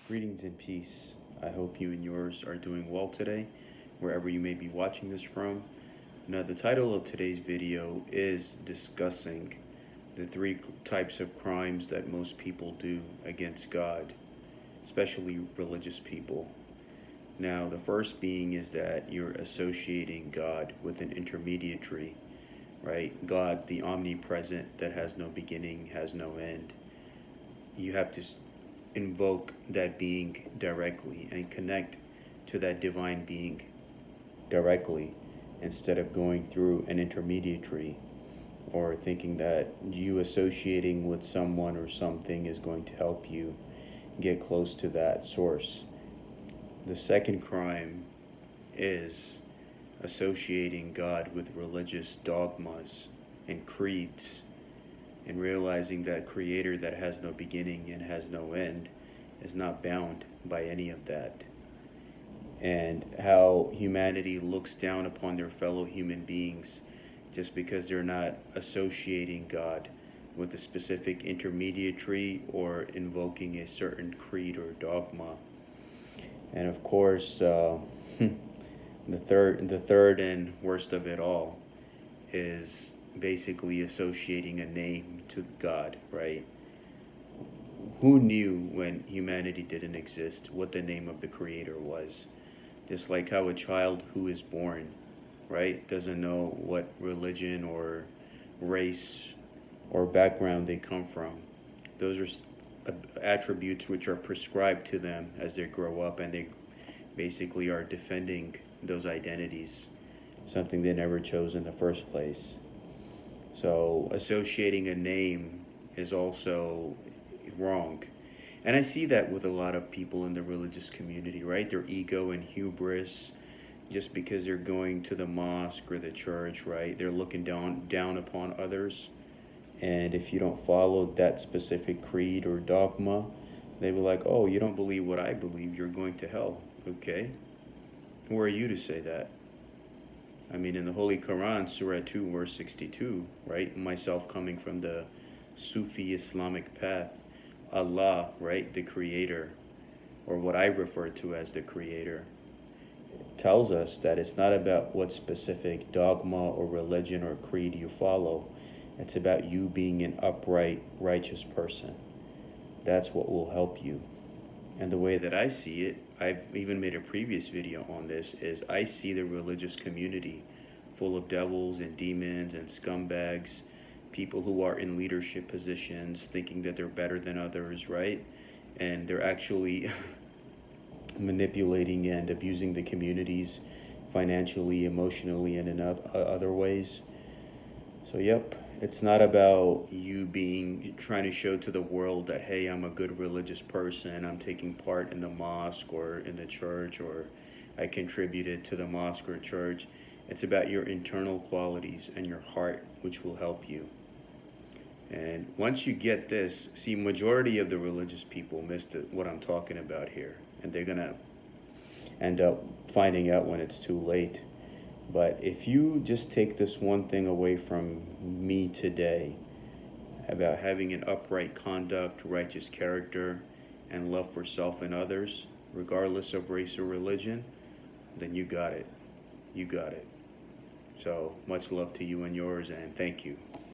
Greetings and peace. I hope you and yours are doing well today, wherever you may be watching this from. Now, the title of today's video is discussing the three types of crimes that most people do against God, especially religious people. Now, the first being is that you're associating God with an intermediary, right? God, the omnipresent that has no beginning, has no end. You have to invoke that being directly and connect to that divine being directly instead of going through an intermediary or thinking that you associating with someone or something is going to help you get close to that source. The second crime is associating God with religious dogmas and creeds and realizing that creator that has no beginning and has no end is not bound by any of that. And how humanity looks down upon their fellow human beings just because they're not associating God with a specific intermediary or invoking a certain creed or dogma. And of course, the third and worst of it all is basically associating a name to God, right? Who knew when humanity didn't exist what the name of the creator was? Just like how a child who is born, right, doesn't know what religion or race or background they come from. Those are attributes which are prescribed to them as they grow up, and they basically are defending those identities, something they never chose in the first place. So associating a name is also wrong. And I see that with a lot of people in the religious community, right? Their ego and hubris, just because they're going to the mosque or the church, right? They're looking down upon others. And if you don't follow that specific creed or dogma, they be like, oh, you don't believe what I believe, you're going to hell. Okay. Who are you to say that? I mean, in the Holy Quran, Surah 2, verse 62, right? Myself coming from the Sufi Islamic path, Allah, right, the creator, or what I refer to as the creator, tells us that it's not about what specific dogma or religion or creed you follow. It's about you being an upright, righteous person. That's what will help you. And the way that I see it, I've even made a previous video on this, is I see the religious community full of devils and demons and scumbags, people who are in leadership positions thinking that they're better than others, right? And they're actually manipulating and abusing the communities financially, emotionally, and in other ways. So, yep, it's not about you trying to show to the world that, hey, I'm a good religious person, I'm taking part in the mosque or in the church, or I contributed to the mosque or church. It's about your internal qualities and your heart, which will help you. And once you get this, see, majority of the religious people missed what I'm talking about here, and they're gonna end up finding out when it's too late. But if you just take this one thing away from me today about having an upright conduct, righteous character, and love for self and others, regardless of race or religion, then you got it. You got it. So much love to you and yours, and thank you.